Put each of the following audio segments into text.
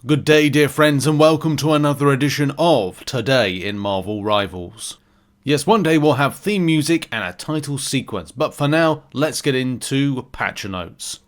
Good day, dear friends, and welcome to another edition of Today in Marvel Rivals. Yes, one day we'll have theme music and a title sequence, but for now, let's get into patch notes.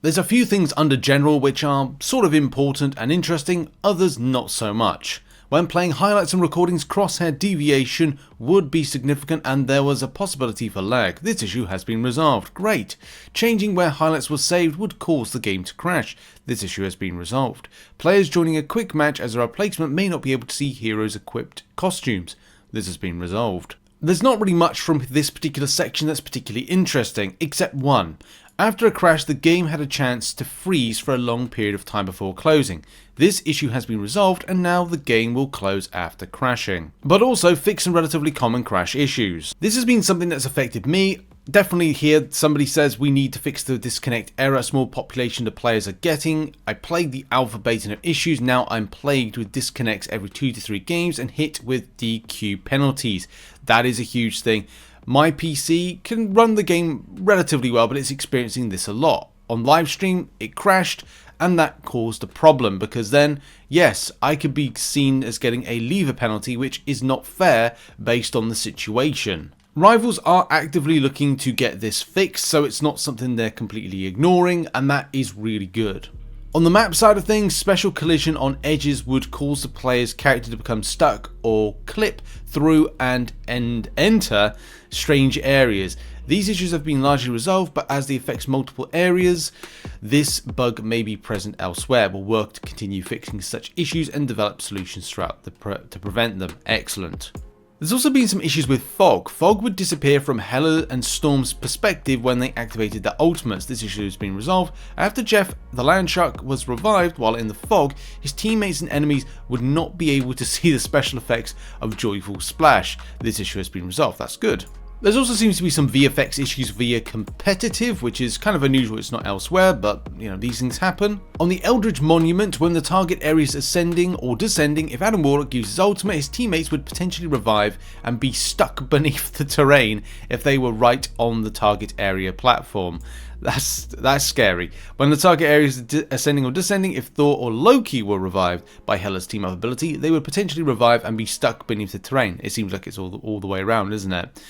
There's a few things under general which are sort of important and interesting, others not so much. When playing highlights and recordings, crosshair deviation would be significant and there was a possibility for lag. This issue has been resolved. Great. Changing where highlights were saved would cause the game to crash. This issue has been resolved. Players joining a quick match as a replacement may not be able to see heroes equipped costumes. This has been resolved. There's not really much from this particular section that's particularly interesting, except one. After a crash, the game had a chance to freeze for a long period of time before closing. This issue has been resolved and now the game will close after crashing. But also fix some relatively common crash issues. This has been something that's affected me. Definitely here somebody says we need to fix the disconnect error a small population of players are getting. I played the alpha beta of issues, now I'm plagued with disconnects every 2 to 3 games and hit with DQ penalties. That is a huge thing. My PC can run the game relatively well, but it's experiencing this a lot. On live stream, it crashed, and that caused a problem because then, yes, I could be seen as getting a lever penalty, which is not fair based on the situation. Rivals are actively looking to get this fixed, so it's not something they're completely ignoring, and that is really good. On the map side of things, special collision on edges would cause the player's character to become stuck or clip through and enter strange areas. These issues have been largely resolved, but as they affect multiple areas, this bug may be present elsewhere. We'll work to continue fixing such issues and develop solutions throughout to prevent them. Excellent. There's also been some issues with fog. Fog would disappear from Hela and Storm's perspective when they activated their ultimates. This issue has been resolved. After Jeff the Landshark was revived while in the fog, his teammates and enemies would not be able to see the special effects of Joyful Splash. This issue has been resolved. That's good. There also seems to be some VFX issues via competitive, which is kind of unusual, it's not elsewhere, but these things happen. On the Eldritch Monument, when the target area is ascending or descending, if Adam Warlock uses ultimate, his teammates would potentially revive and be stuck beneath the terrain if they were right on the target area platform. That's scary. When the target area is ascending or descending, if Thor or Loki were revived by Hela's team-up ability, they would potentially revive and be stuck beneath the terrain. It seems like it's all the way around, isn't it?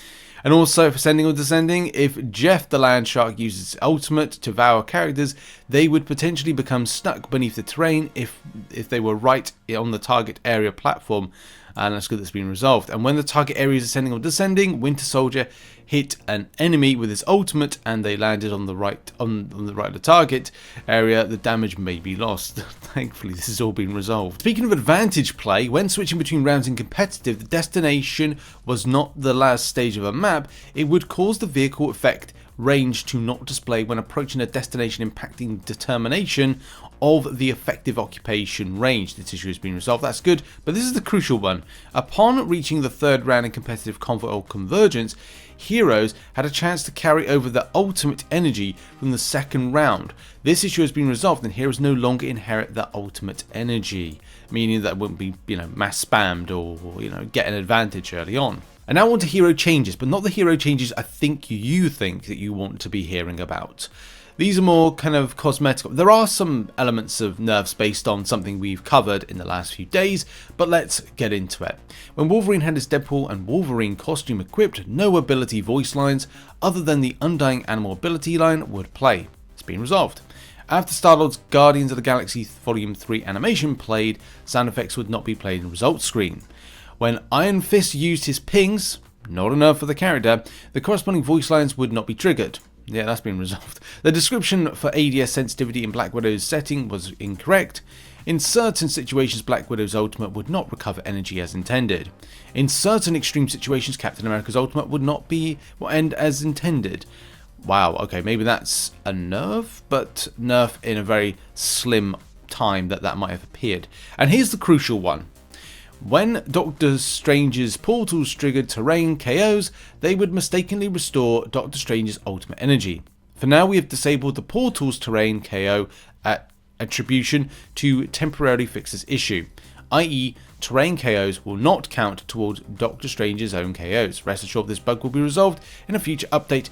And also, if ascending or descending, if Jeff the Landshark uses his ultimate to devour characters, they would potentially become stuck beneath the terrain if they were right on the target area platform. And that's good that's been resolved. And when the target area is ascending or descending, Winter Soldier hit an enemy with his ultimate and they landed on the right of the target area, the damage may be lost. Thankfully, this has all been resolved. Speaking of advantage play, when switching between rounds in competitive, the destination was not the last stage of a map. It would cause the vehicle effect range to not display when approaching a destination, impacting determination of the effective occupation range. This issue has been resolved. That's good, but this is the crucial one. Upon reaching the third round in competitive combat or convergence, heroes had a chance to carry over their ultimate energy from the second round. This issue has been resolved and heroes no longer inherit their ultimate energy, meaning that it wouldn't be mass spammed or get an advantage early on. And now on to hero changes, but not the hero changes I think you think that you want to be hearing about. These are more kind of cosmetic. There are some elements of nerfs based on something we've covered in the last few days, but let's get into it. When Wolverine had his Deadpool and Wolverine costume equipped, no ability voice lines other than the Undying Animal ability line would play. It's been resolved. After Star-Lord's Guardians of the Galaxy Volume 3 animation played, sound effects would not be played in the results screen. When Iron Fist used his pings, not a nerf for the character, the corresponding voice lines would not be triggered. Yeah, that's been resolved. The description for ADS sensitivity in Black Widow's setting was incorrect. In certain situations, Black Widow's ultimate would not recover energy as intended. In certain extreme situations, Captain America's ultimate would not end as intended. Wow, okay, maybe that's a nerf, but nerf in a very slim time that might have appeared. And here's the crucial one. When Doctor Strange's portals triggered terrain KOs, they would mistakenly restore Doctor Strange's ultimate energy. For now, we have disabled the portal's terrain KO attribution to temporarily fix this issue, i.e. terrain KOs will not count towards Doctor Strange's own KOs. Rest assured this bug will be resolved in a future update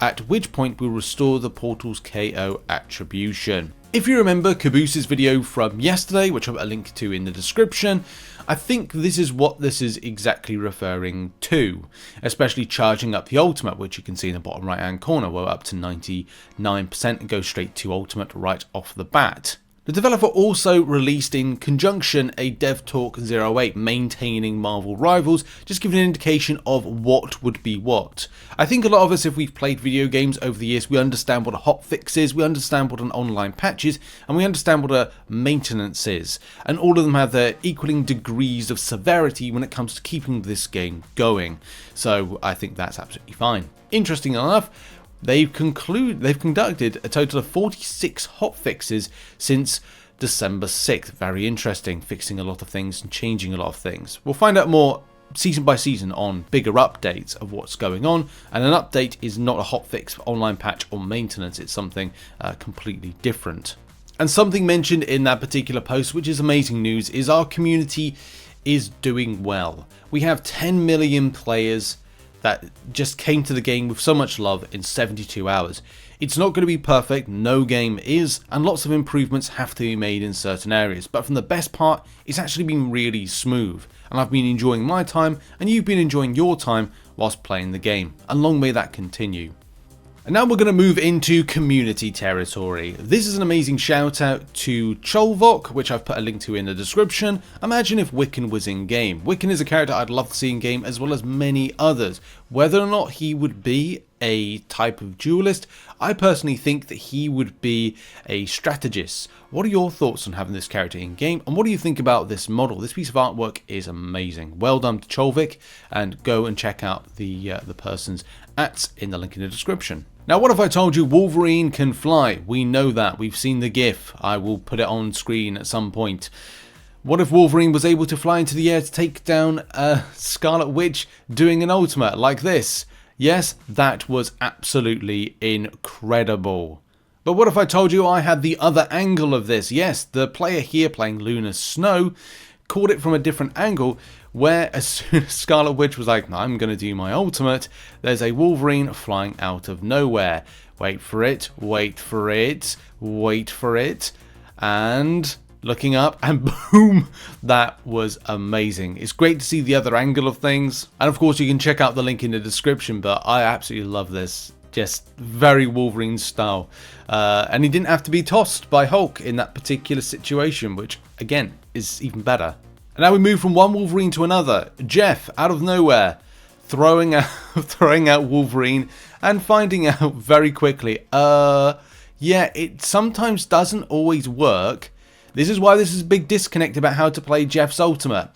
at which point we'll restore the portal's KO attribution. If you remember Caboose's video from yesterday, which I'll put a link to in the description, I think this is what this is exactly referring to, especially charging up the ultimate, which you can see in the bottom right hand corner. We're up to 99% and go straight to ultimate right off the bat. The developer also released in conjunction a Dev Talk 08 maintaining Marvel Rivals, just giving an indication of what would be what. I think a lot of us, if we've played video games over the years, we understand what a hotfix is, we understand what an online patch is, and we understand what a maintenance is. And all of them have their equaling degrees of severity when it comes to keeping this game going. So I think that's absolutely fine. Interesting enough, they've conducted a total of 46 hotfixes since December 6th. Very interesting, fixing a lot of things and changing a lot of things. We'll find out more season by season on bigger updates of what's going on, and an update is not a hotfix, online patch or maintenance, it's something completely different. And something mentioned in that particular post, which is amazing news, is our community is doing well. We have 10 million players that just came to the game with so much love in 72 hours. It's not going to be perfect, no game is, and lots of improvements have to be made in certain areas, but from the best part, it's actually been really smooth, and I've been enjoying my time, and you've been enjoying your time whilst playing the game, and long may that continue. And now we're going to move into community territory. This is an amazing shout out to Cholvok, which I've put a link to in the description. Imagine if Wiccan was in game. Wiccan is a character I'd love to see in game, as well as many others. Whether or not he would be a type of duelist, I personally think that he would be a strategist. What are your thoughts on having this character in game, and what do you think about this model? This piece of artwork is amazing. Well done to Cholvik, and go and check out the person's ats in the link in the description. Now, what if I told you Wolverine can fly? We know that. We've seen the GIF. I will put it on screen at some point. What if Wolverine was able to fly into the air to take down Scarlet Witch doing an ultimate like this? Yes, that was absolutely incredible. But what if I told you I had the other angle of this? Yes, the player here playing Lunar Snow caught it from a different angle, where as soon as Scarlet Witch was like, I'm going to do my ultimate, there's a Wolverine flying out of nowhere. Wait for it, wait for it, wait for it, and looking up, and boom, that was amazing. It's great to see the other angle of things, and of course you can check out the link in the description, but I absolutely love this. Just very Wolverine style. And he didn't have to be tossed by Hulk in that particular situation, which again is even better. And now we move from one Wolverine to another. Jeff, out of nowhere, throwing out Wolverine and finding out very quickly, yeah, it sometimes doesn't always work. This is why this is a big disconnect about how to play Jeff's ultimate.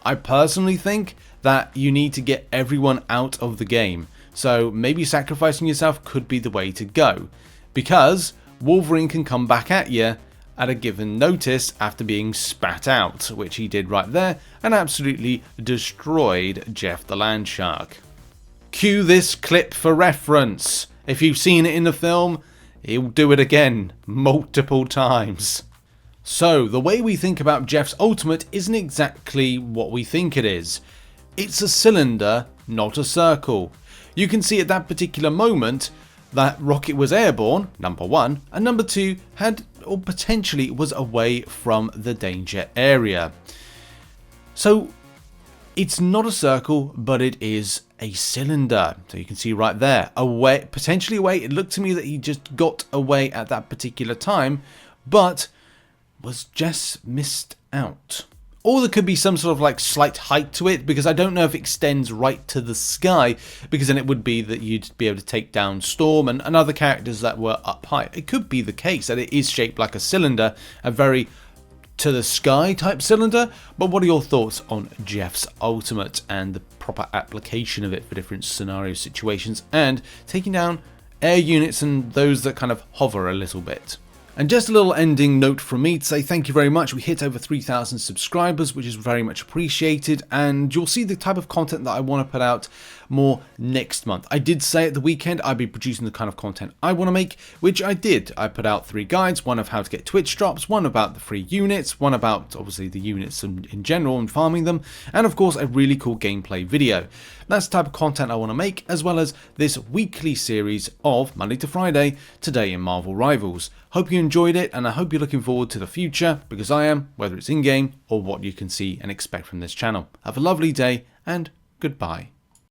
I personally think that you need to get everyone out of the game. So maybe sacrificing yourself could be the way to go, because Wolverine can come back at you at a given notice after being spat out, which he did right there, and absolutely destroyed Jeff the Landshark. Cue this clip for reference. If you've seen it in the film, he'll do it again multiple times. So the way we think about Jeff's ultimate isn't exactly what we think it is. It's a cylinder, not a circle. You can see at that particular moment that Rocket was airborne, number one, and number two had, or potentially was away from the danger area. So it's not a circle, but it is a cylinder. So you can see right there, away, potentially away. It looked to me that he just got away at that particular time, but was just missed out. Or there could be some sort of like slight height to it, because I don't know if it extends right to the sky, because then it would be that you'd be able to take down Storm and other characters that were up high. It could be the case that it is shaped like a cylinder, a very to the sky type cylinder. But what are your thoughts on Jeff's ultimate and the proper application of it for different scenario situations and taking down air units and those that kind of hover a little bit? And just a little ending note from me to say thank you very much. We hit over 3,000 subscribers, which is very much appreciated, and you'll see the type of content that I want to put out more next month. I did say at the weekend I'd be producing the kind of content I want to make, which I did. I put out 3 guides, one of how to get Twitch drops, one about the free units, one about obviously the units in general and farming them, and of course a really cool gameplay video. That's the type of content I want to make, as well as this weekly series of Monday to Friday, Today in Marvel Rivals. Hope you enjoyed it, and I hope you're looking forward to the future, because I am, whether it's in-game or what you can see and expect from this channel. Have a lovely day, and goodbye.